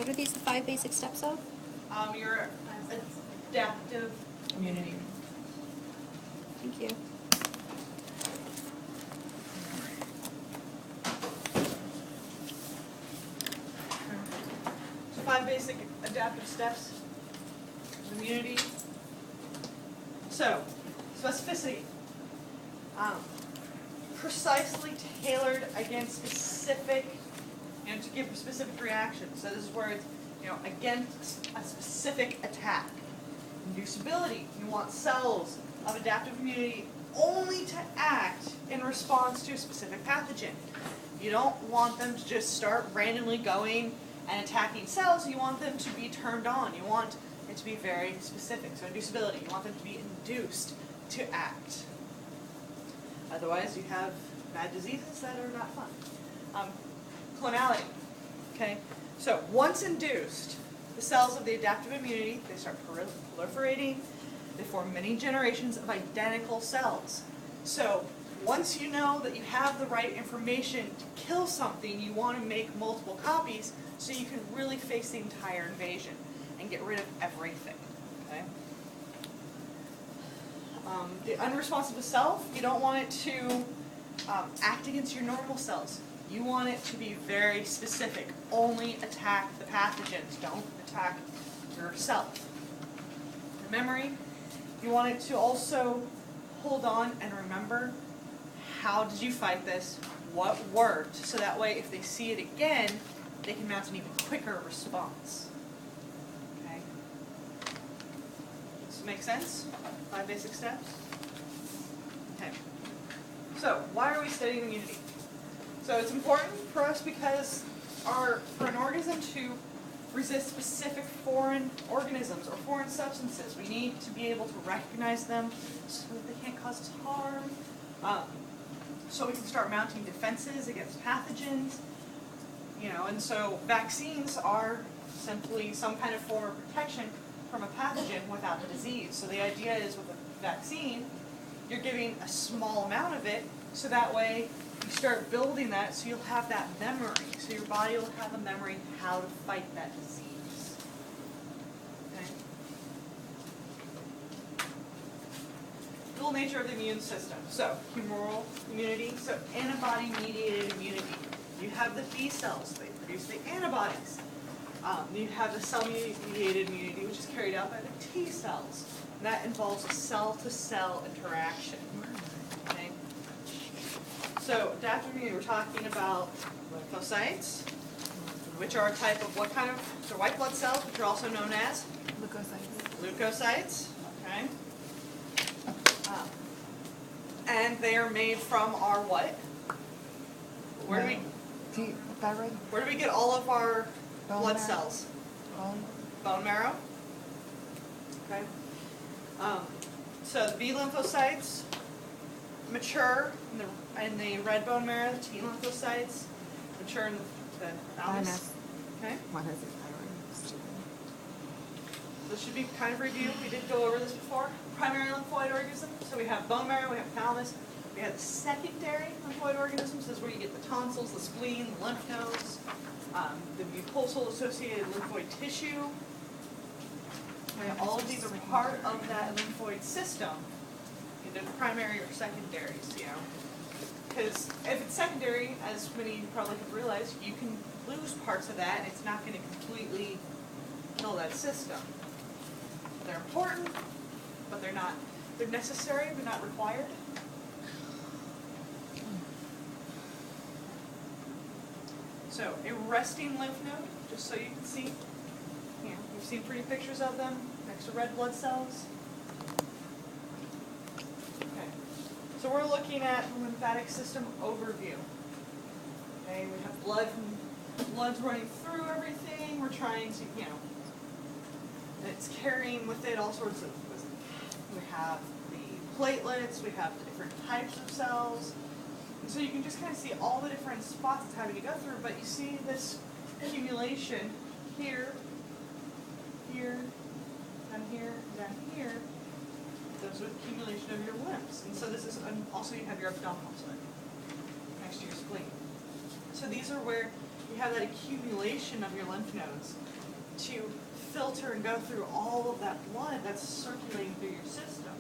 What are these, the 5 basic steps of? Your adaptive immunity. Thank you. So 5 basic adaptive steps of immunity. So, specificity. Precisely tailored against specific, to give specific reactions. So this is where it's, against a specific attack. Inducibility. You want cells of adaptive immunity only to act in response to a specific pathogen. You don't want them to just start randomly going and attacking cells. You want them to be turned on. You want it to be very specific. So inducibility. You want them to be induced to act. Otherwise, you have bad diseases that are not fun. Clonality. Okay? So once induced, the cells of the adaptive immunity, they start proliferating. They form many generations of identical cells. So once you know that you have the right information to kill something, you want to make multiple copies so you can really face the entire invasion and get rid of everything. Okay? The unresponsive self, you don't want it to act against your normal cells. You want it to be very specific. Only attack the pathogens. Don't attack yourself. The memory, you want it to also hold on and remember how did you fight this, what worked, so that way if they see it again, they can mount an even quicker response. Okay? Does this make sense? 5 basic steps? Okay. So, why are we studying immunity? So it's important for us because for an organism to resist specific foreign organisms or foreign substances, we need to be able to recognize them so that they can't cause us harm. So we can start mounting defenses against pathogens. And so vaccines are simply some kind of form of protection from a pathogen without the disease. So the idea is with a vaccine, you're giving a small amount of it, so that way you start building that so you'll have that memory. So your body will have a memory how to fight that disease. Okay? Dual nature of the immune system. So humoral immunity, so antibody-mediated immunity. You have the B cells, they produce the antibodies. You have the cell-mediated immunity, which is carried out by the T cells. And that involves a cell-to-cell interaction. Okay? So adaptive immunity, we're talking about lymphocytes, which are a type of what kind of, they're white blood cells, which are also known as? Leukocytes. Okay. And they are made from our what? Where do we get all of our blood cells? Bone marrow. Okay. So the B lymphocytes mature in the red bone marrow. The T lymphocytes mature in the thalamus. Okay. This should be kind of review. We did go over this before. Primary lymphoid organism. So we have bone marrow, we have thalamus. We have the secondary lymphoid organisms. This is where you get the tonsils, the spleen, the lymph nodes, the mucosal associated lymphoid tissue. Okay, all of these are part of that lymphoid system, either primary or secondaries, Because if it's secondary, as many probably have realized, you can lose parts of that and it's not going to completely kill that system. They're important, but they're not. They're necessary, but not required. So a resting lymph node, just so you can see. You've seen pretty pictures of them next to red blood cells. Okay. So we're looking at the lymphatic system overview. Okay, we have blood's running through everything. We're trying to, and it's carrying with it all sorts of, we have the platelets, we have the different types of cells. And so you can just kind of see all the different spots it's having to go through, but you see this accumulation here, down here. Those are accumulation of your lymphs. And so this is, also you have your abdominal side next to your spleen. So these are where you have that accumulation of your lymph nodes to filter and go through all of that blood that's circulating through your system.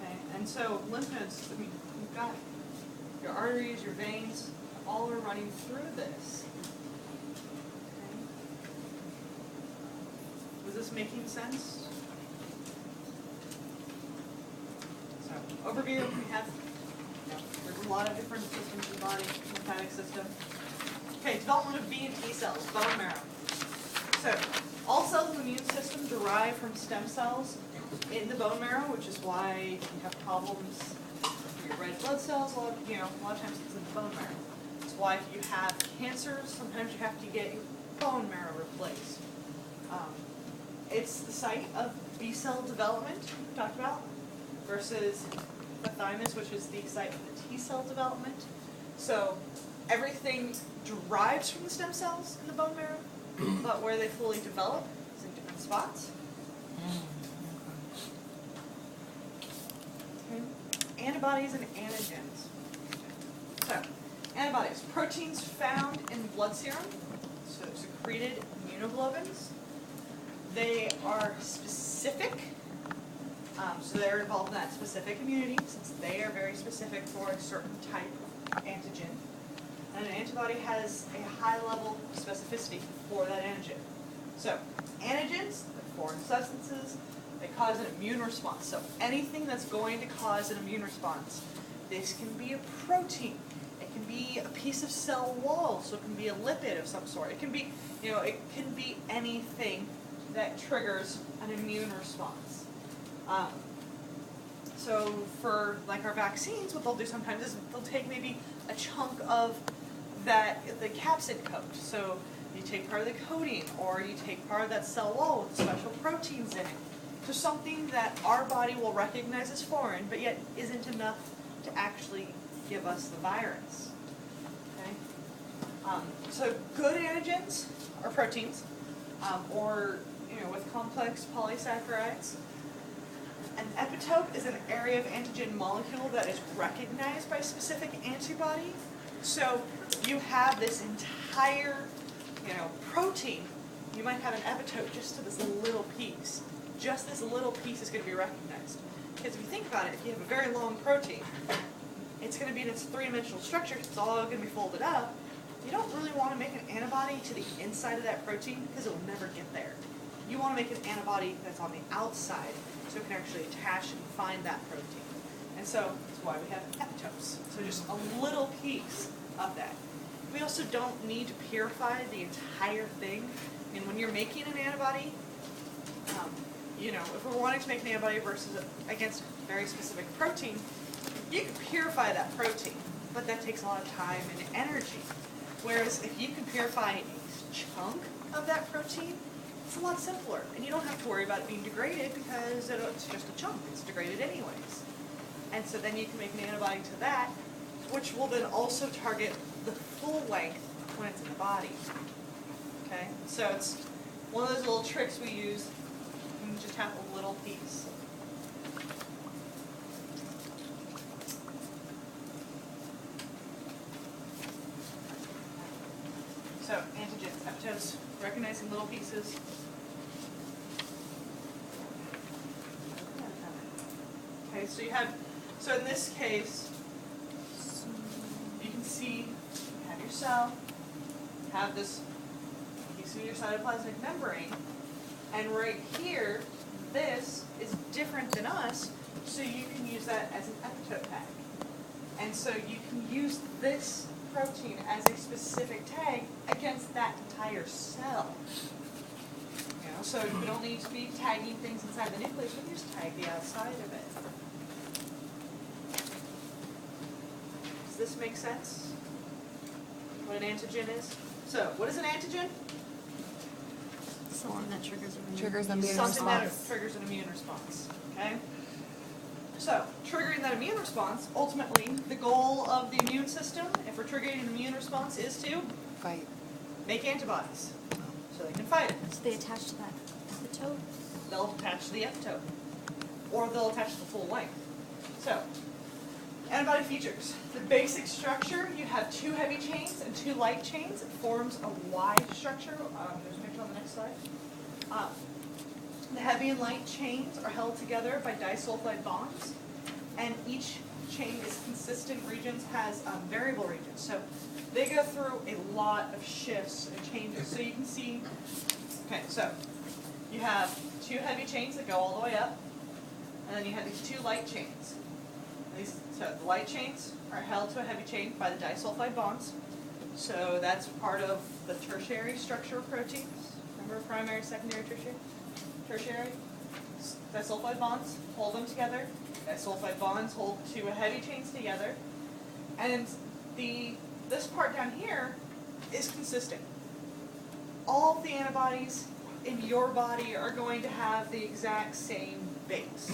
Okay, and so lymph nodes, I mean, you've got your arteries, your veins, all are running through this. Okay. Was this making sense? So, overview, we have, there's a lot of different systems in the body, lymphatic system. Okay, development of B and T cells, bone marrow. So, all cells in the immune system derive from stem cells in the bone marrow, which is why you have problems with your red blood cells. A lot of times it's in the bone marrow. It's why if you have cancer, sometimes you have to get your bone marrow replaced. It's the site of B cell development we talked about versus the thymus, which is the site of the T cell development. So everything derives from the stem cells in the bone marrow, but where they fully develop is in different spots. Okay. Antibodies and antigens. So, antibodies, proteins found in blood serum, so secreted immunoglobulins. They are specific, so they're involved in that specific immunity, since they are very specific for a certain type of antigen. And an antibody has a high level of specificity for that antigen. So, antigens, they're foreign substances, they cause an immune response. So, anything that's going to cause an immune response. This can be a protein. It can be a piece of cell wall, so it can be a lipid of some sort. It can be, it can be anything that triggers an immune response. So for like our vaccines, what they'll do sometimes is they'll take maybe a chunk of the capsid coat. So you take part of the coating, or you take part of that cell wall with special proteins in it. So something that our body will recognize as foreign, but yet isn't enough to actually give us the virus. Okay? So good antigens are proteins, or with complex polysaccharides. An epitope is an area of antigen molecule that is recognized by a specific antibody. So you have this entire, protein. You might have an epitope just to this little piece. Just this little piece is going to be recognized. Because if you think about it, if you have a very long protein, it's going to be in its three-dimensional structure. It's all going to be folded up. You don't really want to make an antibody to the inside of that protein because it will never get there. You want to make an antibody that's on the outside, so it can actually attach and find that protein. And so that's why we have epitopes. So just a little piece of that. We also don't need to purify the entire thing. I mean, when you're making an antibody, if we're wanting to make an antibody against a very specific protein, you can purify that protein, but that takes a lot of time and energy. Whereas if you can purify a chunk of that protein, it's a lot simpler, and you don't have to worry about it being degraded because it's just a chunk. It's degraded anyways. And so then you can make an antibody to that, which will then also target the full length when it's in the body. Okay? So it's one of those little tricks we use. You just have a little piece. So antigens, epitopes, recognizing little pieces. Okay, so in this case, you can see you have your cell, you have this piece of your cytoplasmic membrane, and right here, this is different than us, so you can use that as an epitope tag. And so you can use this protein as a specific tag against that entire cell. So we don't need to be tagging things inside the nucleus, we can just tag the outside of it. Does this make sense? What an antigen is? So, what is an antigen? Something that triggers an immune Something that response. triggers an immune response. Okay? So, triggering that immune response, ultimately, the goal of the immune system, if we're triggering an immune response, is to Fight. make antibodies so they can fight it. So they attach to that epitope? They'll attach to the epitope, or they'll attach to the full length. So, Antibody features. The basic structure, you have 2 heavy chains and 2 light chains. It forms a Y structure. There's a picture on the next slide. The heavy and light chains are held together by disulfide bonds, and each chain is consistent regions, has variable regions. So they go through a lot of shifts and changes. So you can see, okay, so you have 2 heavy chains that go all the way up, and then you have these 2 light chains. So the light chains are held to a heavy chain by the disulfide bonds. So that's part of the tertiary structure of proteins. Remember primary, secondary, tertiary? Tertiary. Disulfide bonds hold them together. Disulfide bonds hold 2 heavy chains together. And this part down here is consistent. All of the antibodies in your body are going to have the exact same base.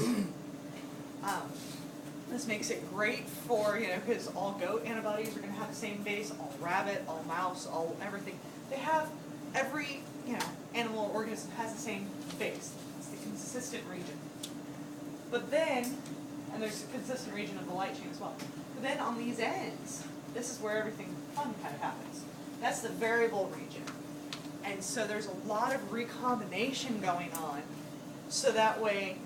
This makes it great for, because all goat antibodies are going to have the same base, all rabbit, all mouse, all everything. They have every, animal or organism has the same base. It's the consistent region. But then, and there's a consistent region of the light chain as well. But then on these ends, this is where everything fun kind of happens. That's the variable region. And so there's a lot of recombination going on. So that way,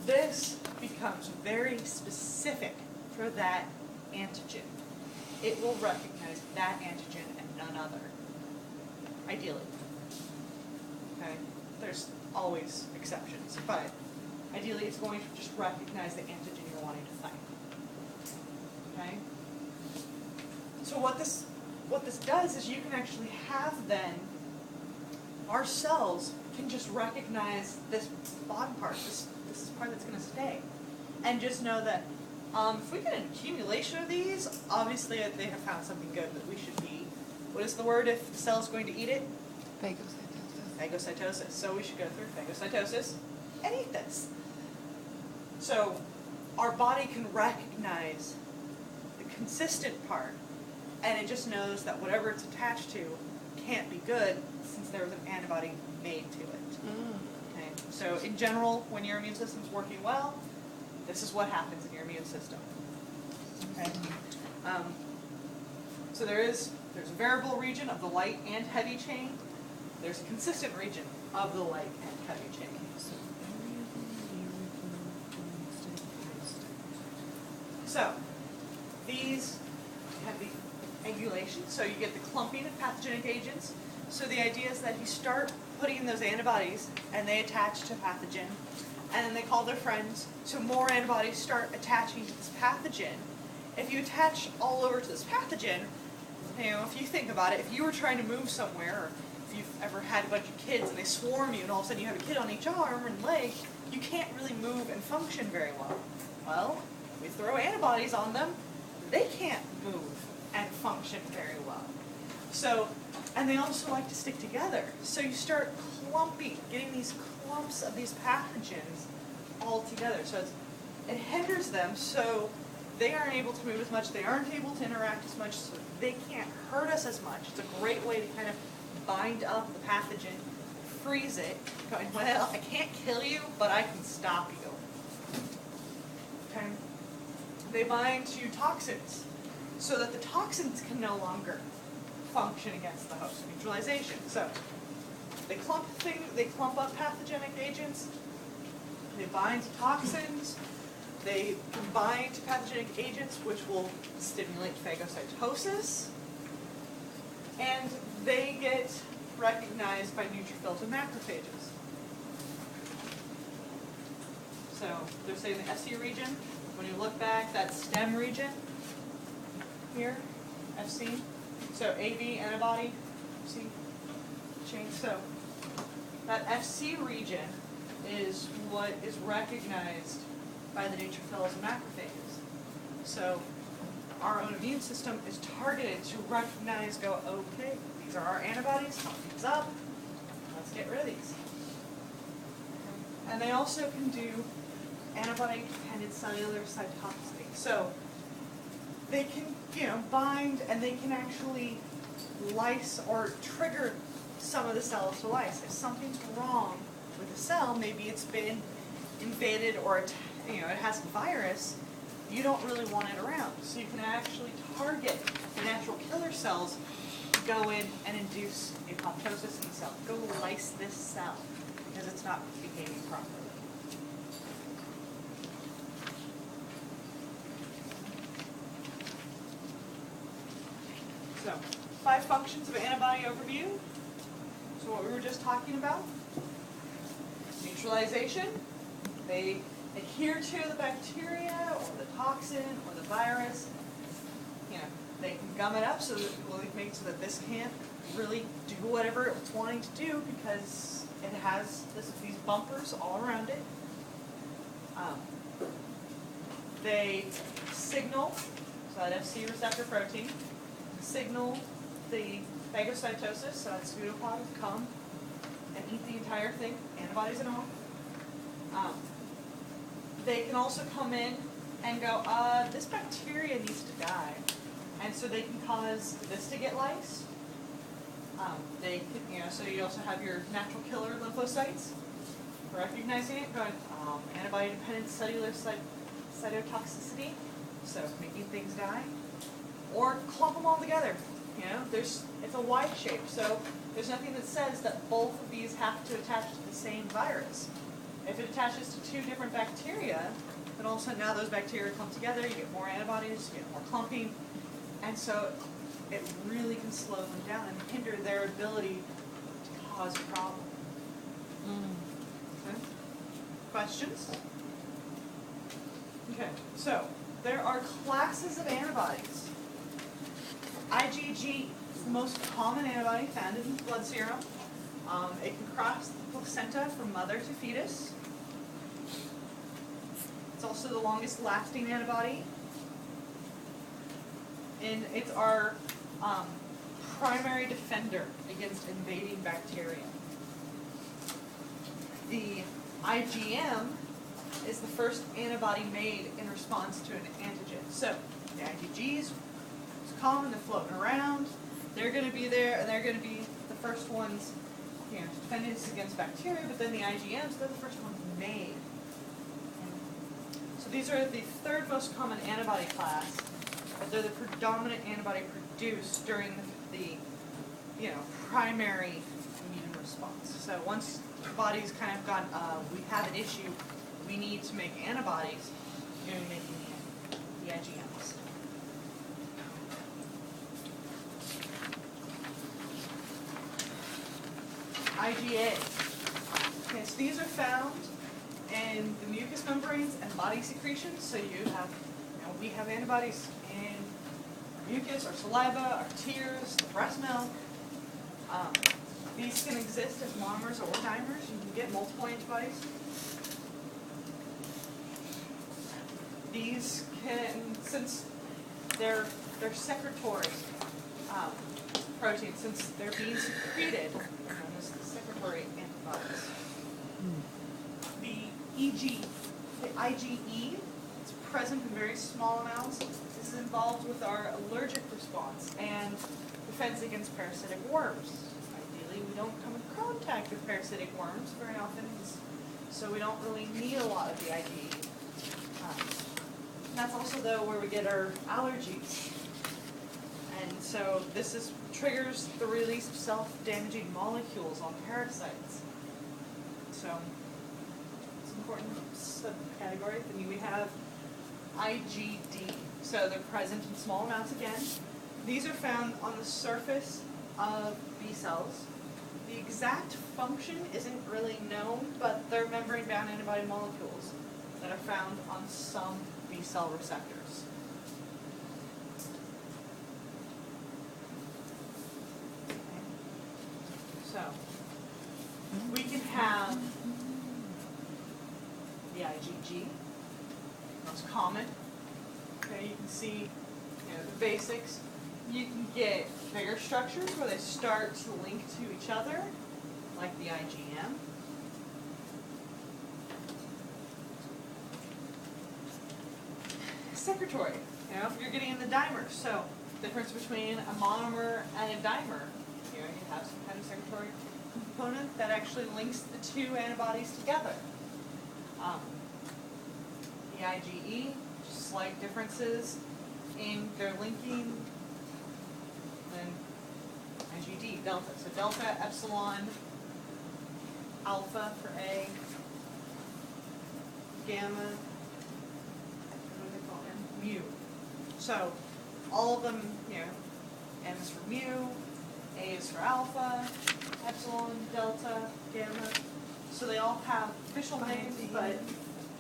this becomes very specific for that antigen. It will recognize that antigen and none other, ideally. Okay? There's always exceptions, but ideally it's going to just recognize the antigen you're wanting to find. Okay? So what this does is you can actually have then, our cells can just recognize this bottom part, this part that's going to stay. And just know that if we get an accumulation of these, obviously they have found something good that we should be. What is the word if the cell is going to eat it? Phagocytosis. Phagocytosis. So we should go through phagocytosis and eat this. So our body can recognize the consistent part, and it just knows that whatever it's attached to can't be good since there was an antibody made to it. Okay. So in general, when your immune system's working well, this is what happens in your immune system. Okay. So there's a variable region of the light and heavy chain. There's a consistent region of the light and heavy chain. So these have the angulation, so you get the clumping of pathogenic agents. So the idea is that you start putting in those antibodies and they attach to pathogen, and then they call their friends, so more antibodies start attaching to this pathogen. If you attach all over to this pathogen, if you think about it, if you were trying to move somewhere, or if you've ever had a bunch of kids and they swarm you and all of a sudden you have a kid on each arm and leg, you can't really move and function very well. Well, we throw antibodies on them, they can't move and function very well. So, and they also like to stick together. So you start clumping, getting these clumps of these pathogens all together. So it hinders them, so they aren't able to move as much, they aren't able to interact as much, so they can't hurt us as much. It's a great way to kind of bind up the pathogen, freeze it, going, well, I can't kill you, but I can stop you. Okay? They bind to toxins, so that the toxins can no longer function against the host. Neutralization. So they clump up pathogenic agents, they bind to toxins, they bind to pathogenic agents which will stimulate phagocytosis, and they get recognized by neutrophils and macrophages. So they're saying the FC region, when you look back, that stem region here, FC. So AB antibody, FC chain. So that FC region is what is recognized by the neutrophils and macrophages. So our own immune system is targeted to recognize, go, okay, these are our antibodies, pump these up, let's get rid of these. And they also can do antibody-dependent cellular cytotoxicity. So they can, bind, and they can actually lyse or trigger some of the cells to lyse. If something's wrong with the cell, maybe it's been invaded or it has a virus, you don't really want it around. So you can actually target the natural killer cells to go in and induce apoptosis in the cell. Go lyse this cell because it's not behaving properly. So, 5 functions of antibody overview. So what we were just talking about. Neutralization. They adhere to the bacteria or the toxin or the virus. You know, they can gum it up so that it makes so that this can't really do whatever it's wanting to do because it has these bumpers all around it. They signal, so that FC receptor protein, signal the phagocytosis, so that pseudopod come and eat the entire thing, antibodies and all. They can also come in and go, this bacteria needs to die. And so they can cause this to get lysed. They can, so you also have your natural killer lymphocytes, recognizing it, going, antibody-dependent cellular cytotoxicity, so making things die. Or clump them all together. It's a Y shape, so there's nothing that says that both of these have to attach to the same virus. If it attaches to 2 different bacteria, then all of a sudden now those bacteria clump together, you get more antibodies, you get more clumping, and so it really can slow them down and hinder their ability to cause a problem. Okay. Questions? Okay, so there are classes of antibodies. IgG is the most common antibody found in blood serum. It can cross the placenta from mother to fetus. It's also the longest lasting antibody. And it's our primary defender against invading bacteria. The IgM is the first antibody made in response to an antigen. So the IgGs, common, they're floating around, they're going to be there, and they're going to be the first ones, defending us against bacteria, but then the IgMs, they're the first ones made. So these are the 3rd most common antibody class, but they're the predominant antibody produced during the primary immune response. So once the body's kind of gone, we have an issue, we need to make antibodies, you're going to be making the IgMs. IgA. Okay, so these are found in the mucous membranes and body secretions. So we have antibodies in our mucus, our saliva, our tears, the breast milk. These can exist as monomers or dimers. You can get multiple antibodies. These can, since they're secretory proteins, since they're being secreted, they're known as the secretory antibodies. The IgE, it's present in very small amounts. This is involved with our allergic response and defense against parasitic worms. Ideally, we don't come in contact with parasitic worms very often, so we don't really need a lot of the IgE. That's also, though, where we get our allergies. And so this triggers the release of self-damaging molecules on parasites. So it's an important subcategory. Then we have IgD. So they're present in small amounts again. These are found on the surface of B cells. The exact function isn't really known, but they're membrane-bound antibody molecules that are found on some B cell receptors. So we can have the IgG, most common. Okay, you can see the basics. You can get bigger structures where they start to link to each other, like the IgM. Secretory, if you're getting in the dimers. So difference between a monomer and a dimer. You have some kind of secretory component that actually links the 2 antibodies together. The IgE slight differences in their linking, and IgD, delta. So delta, epsilon, alpha for A, gamma, what do they call it? Mu. So all of them, M is for mu, A is for alpha, epsilon, delta, gamma. So they all have official names, but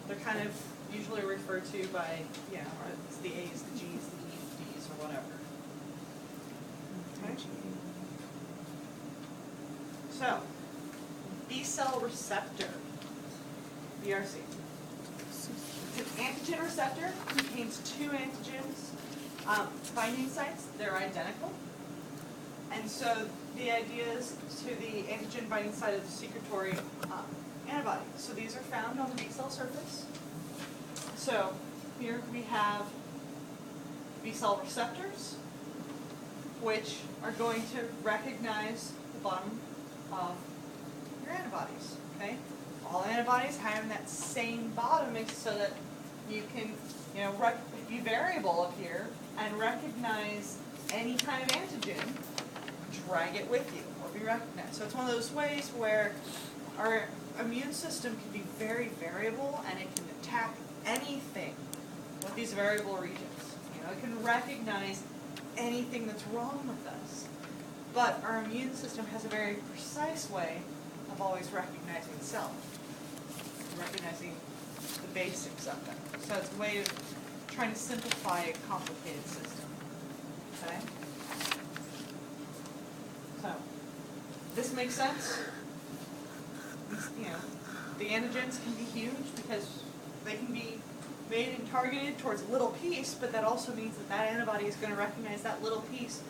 they're kind of usually referred to by, or it's the A's, the G's, the D's, or whatever. Okay. So, B cell receptor, BRC. It's an antigen receptor, contains two antigens, binding sites, they're identical. And so the idea is to the antigen binding site of the secretory antibody. So these are found on the B cell surface. So here we have B cell receptors, which are going to recognize the bottom of your antibodies. Okay? All antibodies having that same bottom makes it so that you can, be variable up here and recognize any kind of antigen, drag it with you, or be recognized. So it's one of those ways where our immune system can be very variable and it can attack anything with these variable regions. It can recognize anything that's wrong with us. But our immune system has a very precise way of always recognizing itself, recognizing the basics of them. So it's a way of trying to simplify a complicated system. Okay? So, this makes sense? The antigens can be huge because they can be made and targeted towards a little piece, but that also means that that antibody is going to recognize that little piece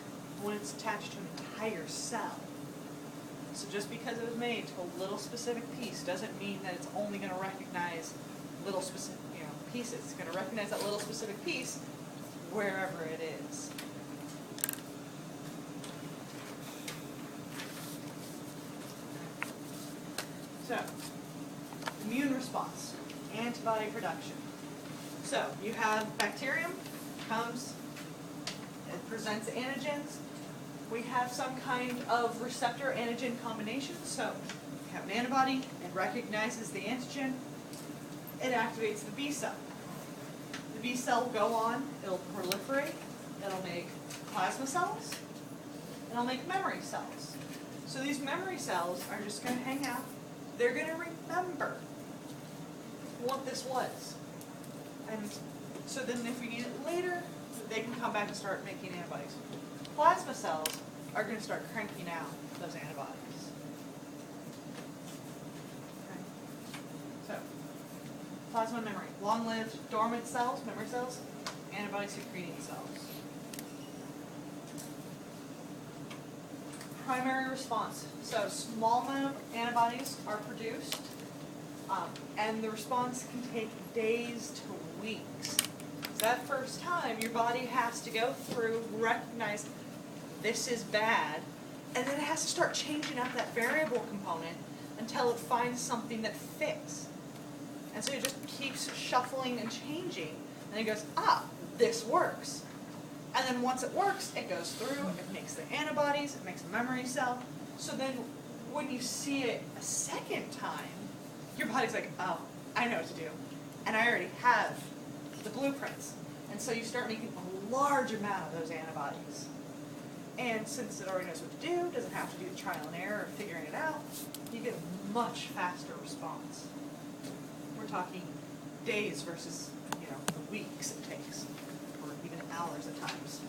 when it's attached to an entire cell. So just because it was made to a little specific piece doesn't mean that it's only going to recognize little specific pieces. It's going to recognize that little specific piece wherever it is. So, immune response, antibody production. So, you have bacterium, comes, it presents antigens. We have some kind of receptor-antigen combination. So, you have an antibody, it recognizes the antigen, it activates the B cell. The B cell will go on, it'll proliferate, it'll make plasma cells, it'll make memory cells. So these memory cells are just going to hang out. They're going to remember what this was. And so then if we need it later, they can come back and start making antibodies. Plasma cells are going to start cranking out those antibodies. Okay. So, plasma memory. Long-lived dormant cells, memory cells, antibody-secreting cells. Primary response. So small amount of antibodies are produced, and the response can take days to weeks. So that first time, your body has to go through, recognize this is bad, and then it has to start changing out that variable component until it finds something that fits. And so it just keeps shuffling and changing, and it goes, this works. And then once it works, it goes through, it makes the antibodies, it makes a memory cell. So then when you see it a second time, your body's like, oh, I know what to do. And I already have the blueprints. And so you start making a large amount of those antibodies. And since it already knows what to do, doesn't have to do the trial and error of figuring it out, you get a much faster response. We're talking days versus, the weeks it takes. Even hours at times.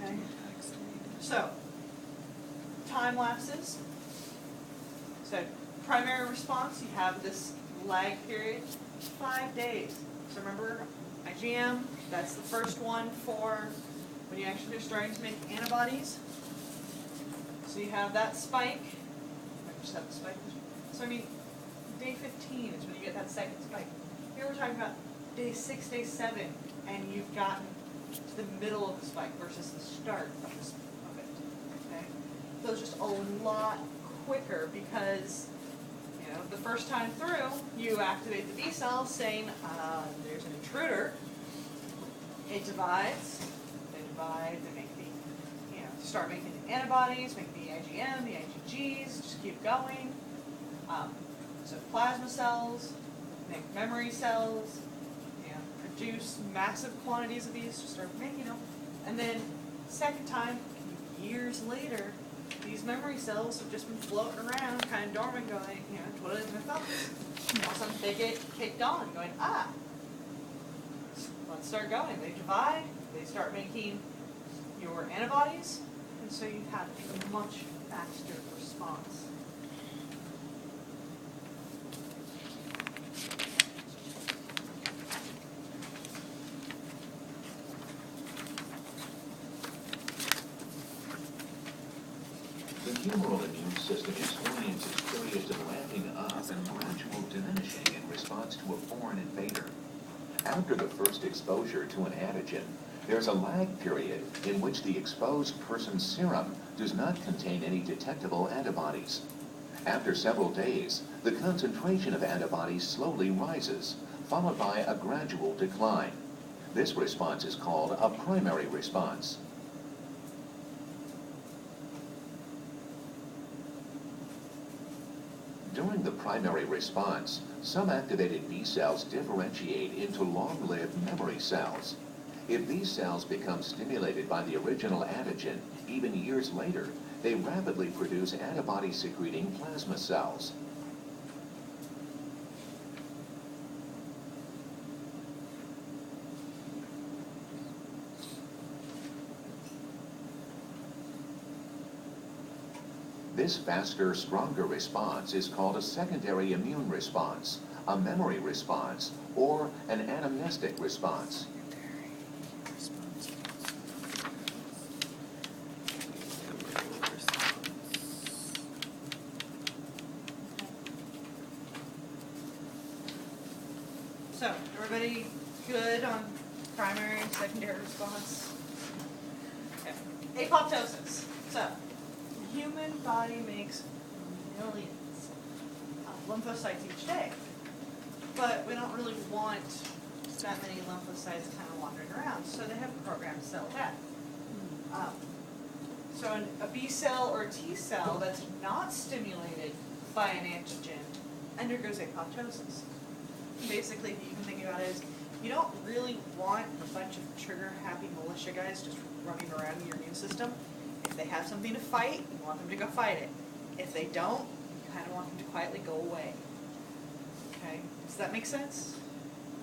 Okay. So, time lapses. So, primary response, you have this lag period, 5 days. So remember, IgM, that's the first one for when you actually are starting to make antibodies. So you have that spike. I just have the spike. So day 15 is when you get that second spike. Here we're talking about day 6, day 7, and you've gotten to the middle of the spike versus the start of it. Okay? So it's just a lot quicker because You know, the first time through, you activate the B cells saying, there's an intruder. It divides, they make the, you know, start making the antibodies, make the IgM, the IgGs, just keep going. So plasma cells, make memory cells, you know, produce massive quantities of these, just start making them. And then second time, years later, these memory cells have just been floating around, kind of dormant, going, you know, twiddling their thumbs. All of a sudden they get kicked on, going, let's start going. They divide, they start making your antibodies, and so you have a much faster response. The humoral immune system experiences periods of ramping up and gradual diminishing in response to a foreign invader. After the first exposure to an antigen, there's a lag period in which the exposed person's serum does not contain any detectable antibodies. After several days, the concentration of antibodies slowly rises, followed by a gradual decline. This response is called a primary response. During the primary response, some activated B cells differentiate into long-lived memory cells. If these cells become stimulated by the original antigen, even years later, they rapidly produce antibody-secreting plasma cells. This faster, stronger response is called a secondary immune response, a memory response, or an anamnestic response. So, everybody good on primary and secondary response? Okay. Apoptosis. So, the human body makes millions of lymphocytes each day, but we don't really want that many lymphocytes kind of wandering around, so they have programmed cell death. So a B cell or a T cell that's not stimulated by an antigen undergoes apoptosis. Basically, you can think about it as you don't really want a bunch of trigger-happy militia guys just running around in your immune system. If they have something to fight, you want them to go fight it. If they don't, you kind of want them to quietly go away. Okay? Does that make sense?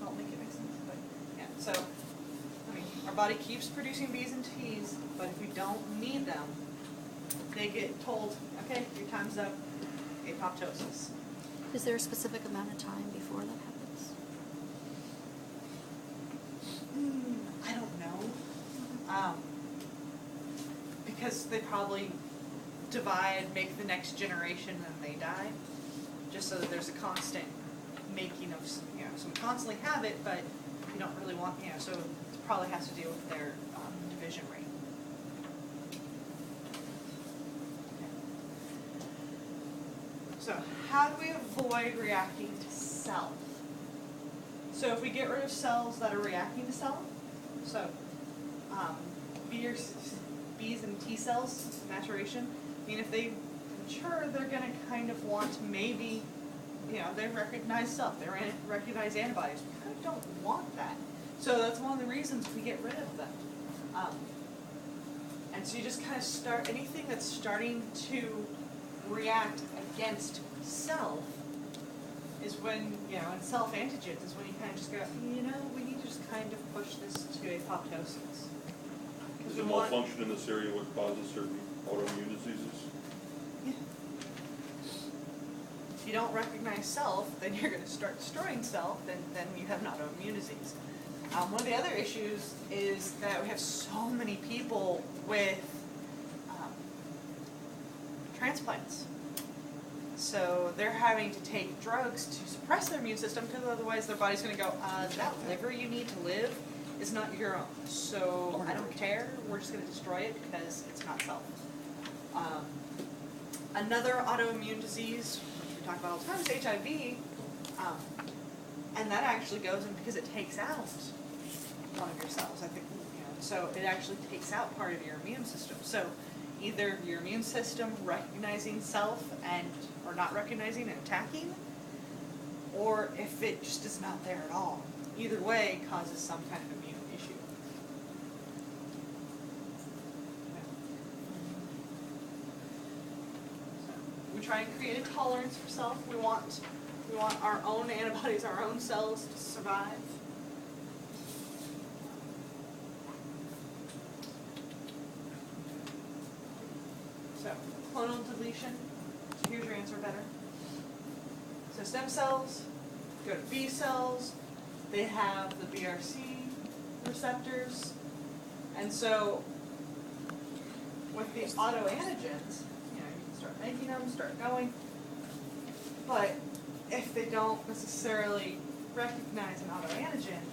I don't think it makes sense, but yeah. So, I mean, our body keeps producing B's and T's, but if we don't need them, they get told, okay, your time's up, apoptosis. Is there a specific amount of time before that happens? I don't know. Because they probably divide, make the next generation, and they die. Just so that there's a constant making of, you know, so we constantly have it, but you don't really want, you know, so it probably has to do with their division rate. So, how do we avoid reacting to self? So if we get rid of cells that are reacting to self, so B's and T cells, maturation, I mean, if they mature, they're going to kind of want to maybe, you know, they recognize self, they recognize antibodies. We kind of don't want that. So that's one of the reasons we get rid of them. And so you just kind of start, anything that's starting to react against self is when, you know, and self-antigens is when you kind of just go, you know, we need to just kind of push this to apoptosis. Does the malfunction in this area what causes certain autoimmune diseases? Yeah. If you don't recognize self, then you're going to start destroying self, and then you have an autoimmune disease. One of the other issues is that we have so many people with transplants. So they're having to take drugs to suppress their immune system because otherwise their body's going to go, that liver you need to live is not your own. So I don't care, we're just going to destroy it because it's not self. Another autoimmune disease, which we we talk about all the time, is HIV. And that actually goes in because it takes out one of your cells. I think, so it actually takes out part of your immune system. So either your immune system recognizing self and or not recognizing and attacking, or if it just is not there at all. Either way causes some kind of immune issue. So we try and create a tolerance for self. We want our own antibodies, our own cells to survive. So, clonal deletion. So here's your answer better. So stem cells go to B cells. They have the BRC receptors. And so with the autoantigens, you can start making them, start going. But if they don't necessarily recognize an autoantigen,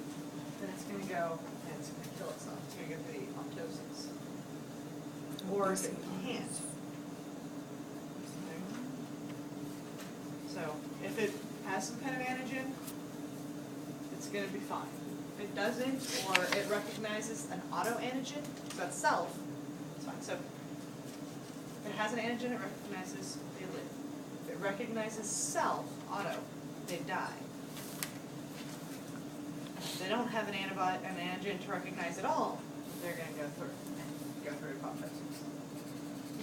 then it's going to go and it's going to kill itself. It's going to go through the apoptosis. Or if it can't. So if it has some kind of antigen, it's going to be fine. If it doesn't, or it recognizes an autoantigen, so that's self, it's fine. So if it has an antigen, it recognizes, they live. If it recognizes self, auto, they die. If they don't have an antigen to recognize at all, they're going to go through apoptosis.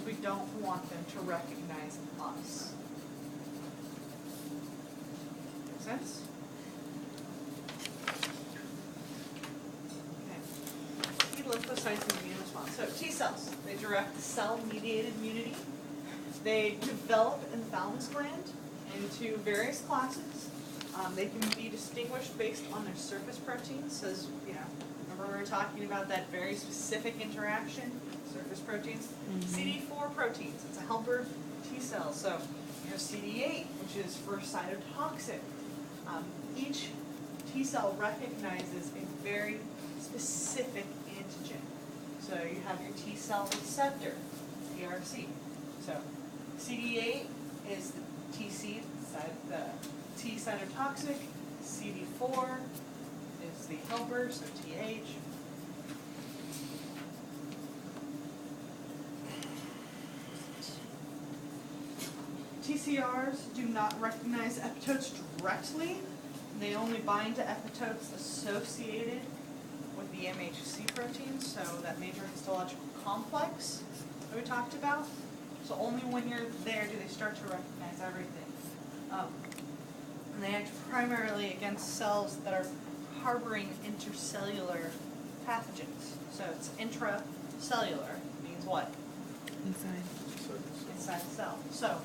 We don't want them to recognize us. Make sense? Okay. T lymphocytes and immune response. So T cells, they direct cell-mediated immunity. They develop in the thalamus gland into various classes. They can be distinguished based on their surface proteins. So, remember we were talking about that very specific interaction, surface proteins. CD4 proteins, it's a helper T cell. So, CD8, which is for cytotoxic. Each T cell recognizes a very specific antigen. So you have your T cell receptor, TRC. So CD8 is the TC, the T cytotoxic. CD4 is the helper, so TH. TCRs do not recognize epitopes directly. They only bind to epitopes associated with the MHC protein, so that major histological complex that we talked about. So only when you're there do they start to recognize everything. And they act primarily against cells that are harboring intercellular pathogens. So it's intracellular, means what? Inside. Inside the cell. So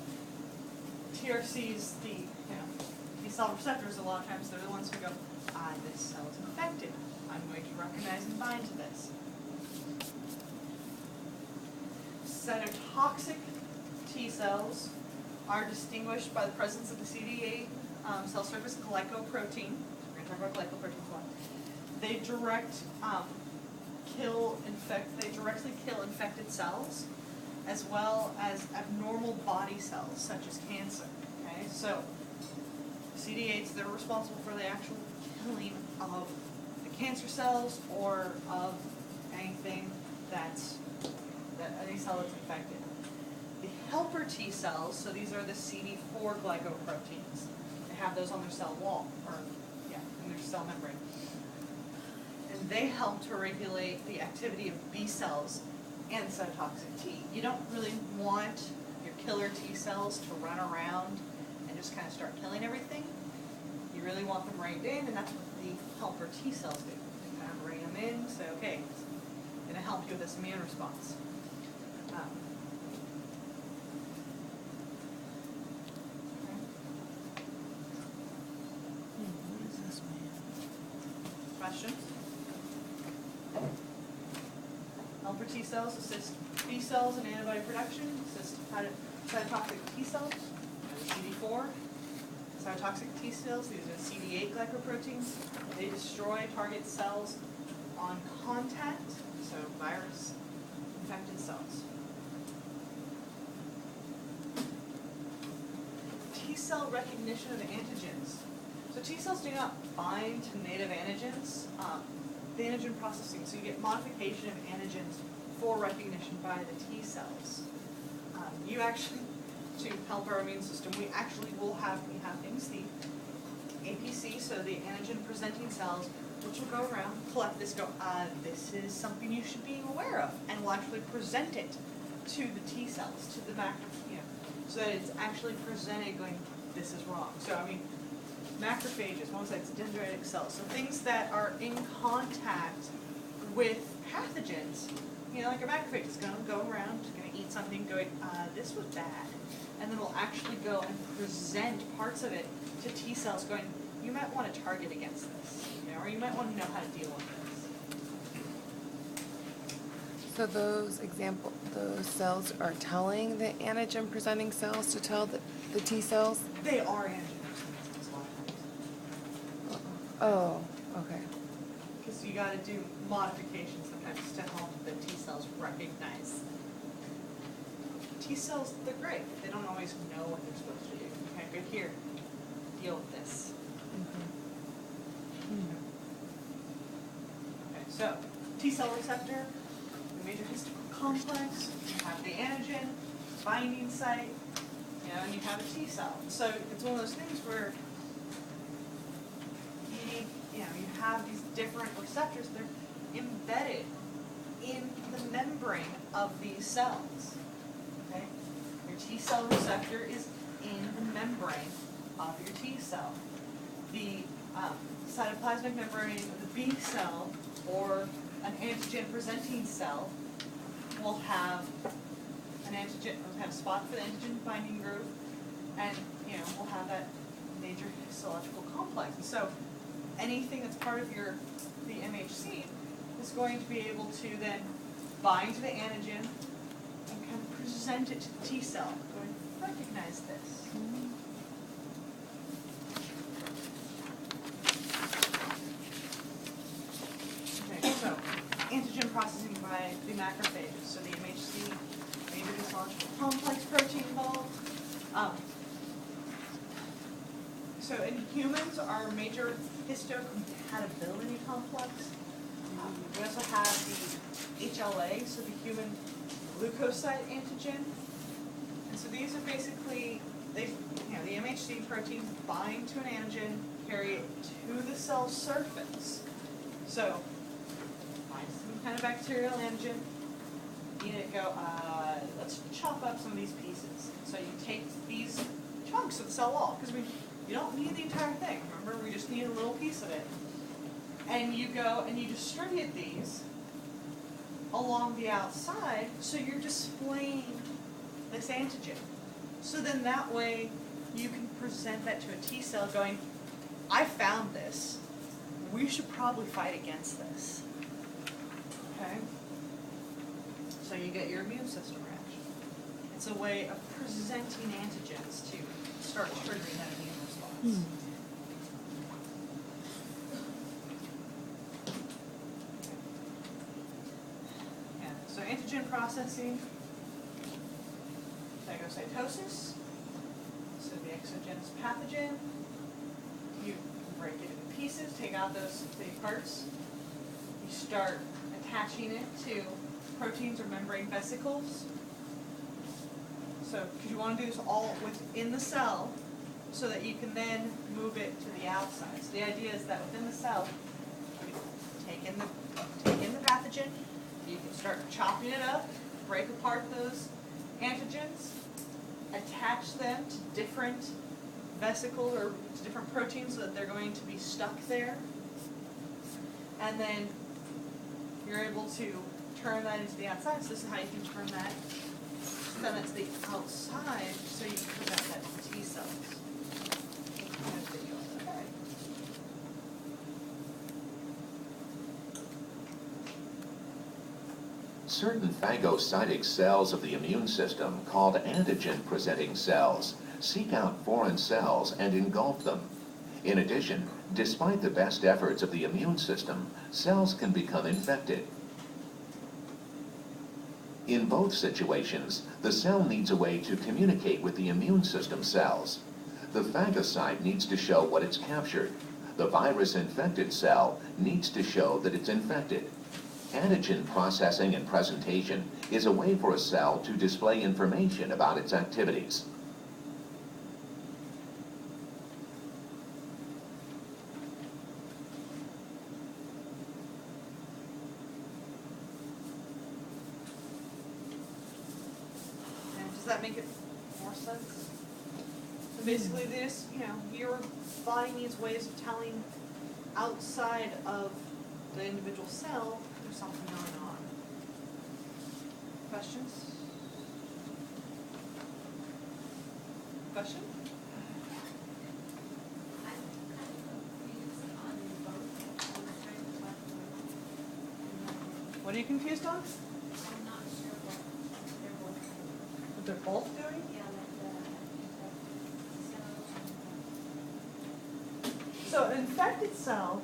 TRCs, the T cell receptors, a lot of times they're the ones who go, this cell is infected. I'm going to recognize and bind to this. Cytotoxic T cells are distinguished by the presence of the CD8 cell surface glycoprotein. We're going to talk about glycoproteins a lot. They directly kill infected cells, as well as abnormal body cells, such as cancer. Okay, so CD8s, they're responsible for the actual killing of the cancer cells or of anything any cell that's infected. The helper T cells, so these are the CD4 glycoproteins. They have those on their cell wall, in their cell membrane. And they help to regulate the activity of B cells and cytotoxic T. You don't really want your killer T cells to run around and just kind of start killing everything. You really want them reined in, and that's what the helper T cells do. They kind of rein them in, say, okay, it's going to help you with this immune response. Questions? Helper T cells assist B cells in antibody production, assist cytotoxic T cells, CD4. Cytotoxic T cells, these are CD8 glycoproteins. They destroy target cells on contact, so virus infected cells. T cell recognition of antigens. So T cells do not bind to native antigens, the antigen processing, so you get modification of antigens for recognition by the T cells. You actually, to help our immune system, we have things, the APC, so the antigen presenting cells, which will go around, collect this, this is something you should be aware of, and we'll actually present it to the T cells, to the so that it's actually presented going, this is wrong. So I mean, macrophages, monocytes, dendritic cells, so things that are in contact with pathogens, like a macrophage is going to go around, it's going to eat something, going, this was bad. And then we'll actually go and present parts of it to T cells going, you might want to target against this, or you might want to know how to deal with this. So those cells are telling the antigen presenting cells to tell the T cells? They are antigen presenting cells a lot of times. Oh, okay. Because you got to do modifications sometimes to help the T cells recognize. T cells, they're great. They don't always know what they're supposed to do. Okay, good here. Deal with this. Okay, so T cell receptor, the major histocomplex complex, you have the antigen, binding site, and you have a T cell. So it's one of those things where you have these different receptors. They're embedded in the membrane of these cells. Okay, your T cell receptor is in the membrane of your T cell. The cytoplasmic membrane of the B cell or an antigen-presenting cell will have an antigen, will have a spot for the antigen binding group, and will have that major histological complex. And so anything that's part of the MHC is going to be able to then bind to the antigen and kind of present it to the T cell, going, recognize this. Okay, so antigen processing by the macrophages, so the MHC, major histological complex protein involved. So in humans, our major histocompatibility complex. We also have the HLA, so the human leukocyte antigen. And so these are basically, the MHC proteins bind to an antigen, carry it to the cell surface. So, find some kind of bacterial antigen, eat it, go, let's chop up some of these pieces. So you take these chunks of the cell wall, because you don't need the entire thing. Remember, we just need a little piece of it. And you go and you distribute these along the outside, so you're displaying this antigen. So then that way you can present that to a T cell going, I found this. We should probably fight against this. Okay? So you get your immune system reaction. It's a way of presenting antigens to start triggering that immune response. Yeah. So antigen processing, phagocytosis, so the exogenous pathogen, you break it into pieces, take out those big parts, you start attaching it to proteins or membrane vesicles. So, because you want to do this all within the cell, so that you can then move it to the outside. So the idea is that within the cell, you take in the pathogen, you can start chopping it up, break apart those antigens, attach them to different vesicles or to different proteins so that they're going to be stuck there. And then you're able to turn that into the outside. So this is how you can turn that, send that to the outside so you can present that to T cells. Certain phagocytic cells of the immune system, called antigen-presenting cells, seek out foreign cells and engulf them. In addition, despite the best efforts of the immune system, cells can become infected. In both situations, the cell needs a way to communicate with the immune system cells. The phagocyte needs to show what it's captured. The virus-infected cell needs to show that it's infected. Antigen processing and presentation is a way for a cell to display information about its activities. And does that make it more sense? So basically this, your body needs ways of telling outside of the individual cell there's something going on. Questions? Question? What are you confused on? I'm not sure What they're both doing? So an infected cell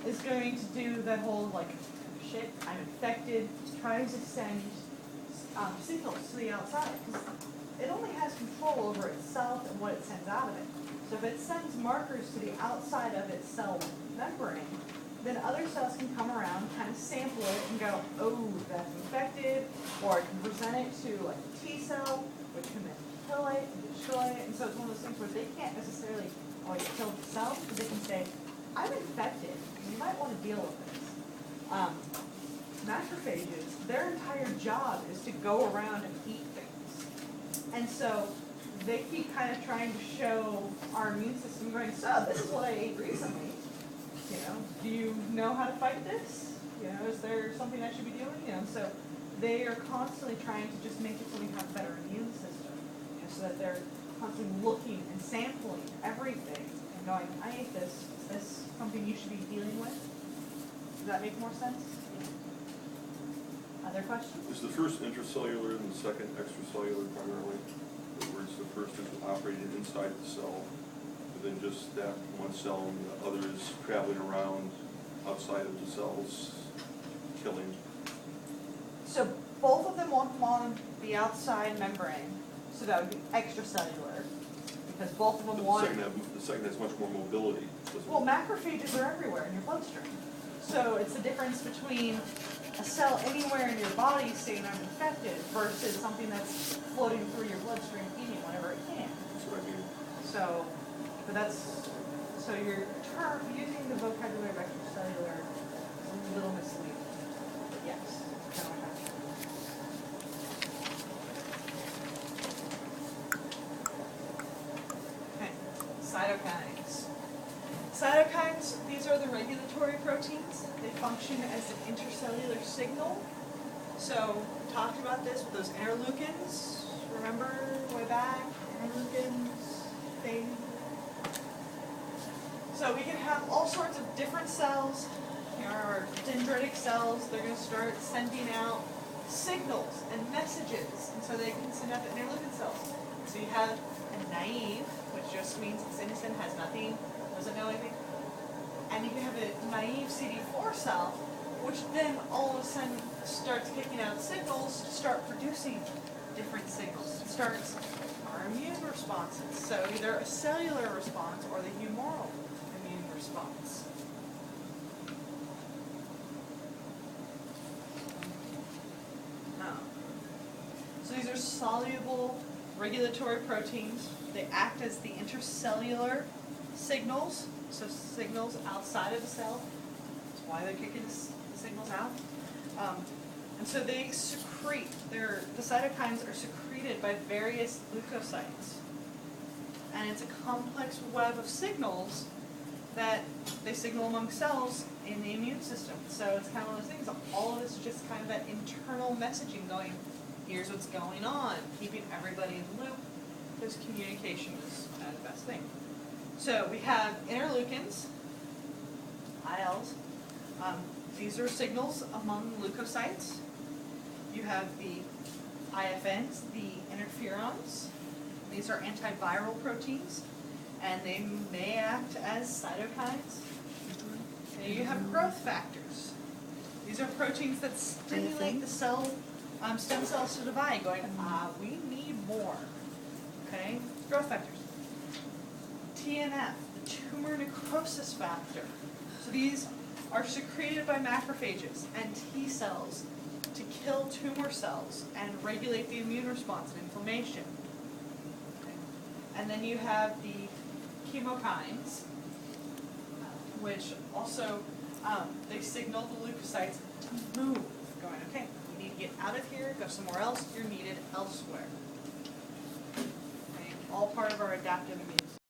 is going to do that whole like, shit, I'm infected, tries to send signals to the outside, because it only has control over itself and what it sends out of it. So if it sends markers to the outside of its cell membrane, then other cells can come around, kind of sample it and go, oh, that's infected, or it can present it to like a T cell, which can then kill it and destroy it. And so it's one of those things where they can't necessarily always kill the cell, but they can say, I'm infected, you might want to deal with this. Macrophages, their entire job is to go around and eat things. And so they keep kind of trying to show our immune system going, so this is what I ate recently. Do you know how to fight this? Is there something I should be doing? So they are constantly trying to just make it so we have a better immune system. So that they're constantly looking and sampling everything and going, I ate this. Is this something you should be dealing with? Does that make more sense? Other questions? Is the first intracellular and the second extracellular primarily? In other words, the first is operating inside the cell, and then just that one cell, and the other is traveling around outside of the cells, killing. So both of them want them on the outside membrane, so that would be extracellular, because both of But them the want. second has much more mobility. doesn't Well, it? macrophages are everywhere in your bloodstream. So it's the difference between a cell anywhere in your body saying I'm infected versus something that's floating through your bloodstream eating whenever it can. That's what I mean. So, so your term, using the vocabulary of extracellular is a little misleading. But yes, kind of like that. Okay, cytokines. Cytokines, these are the regulatory proteins. They function as an intercellular signal. So, talked about this with those interleukins. Remember way back, interleukins thing. So we can have all sorts of different cells. Our dendritic cells, they're going to start sending out signals and messages, and so they can send out the interleukin cells. So you have a naive, which just means it's innocent, has nothing, doesn't know anything. And you can have a naive CD4 cell, which then all of a sudden starts kicking out signals to start producing different signals. It starts our immune responses. So either a cellular response or the humoral immune response. So these are soluble regulatory proteins. They act as the intercellular signals, so signals outside of the cell. That's why they're kicking the signals out. And so they secrete, the cytokines are secreted by various leukocytes. And it's a complex web of signals that they signal among cells in the immune system. So it's kind of one of those things, all of this is just kind of that internal messaging going, here's what's going on, keeping everybody in the loop, because communication is kind of the best thing. So we have interleukins, ILs. These are signals among leukocytes. You have the IFNs, the interferons. These are antiviral proteins, and they may act as cytokines. And you have growth factors. These are proteins that stimulate the cell, stem cells to divide, going, we need more. Okay? Growth factors. TNF, the tumor necrosis factor. So these are secreted by macrophages and T cells to kill tumor cells and regulate the immune response and inflammation. Okay. And then you have the chemokines, which also, they signal the leukocytes to move, going, okay, you need to get out of here, go somewhere else, you're needed elsewhere. Okay. All part of our adaptive immune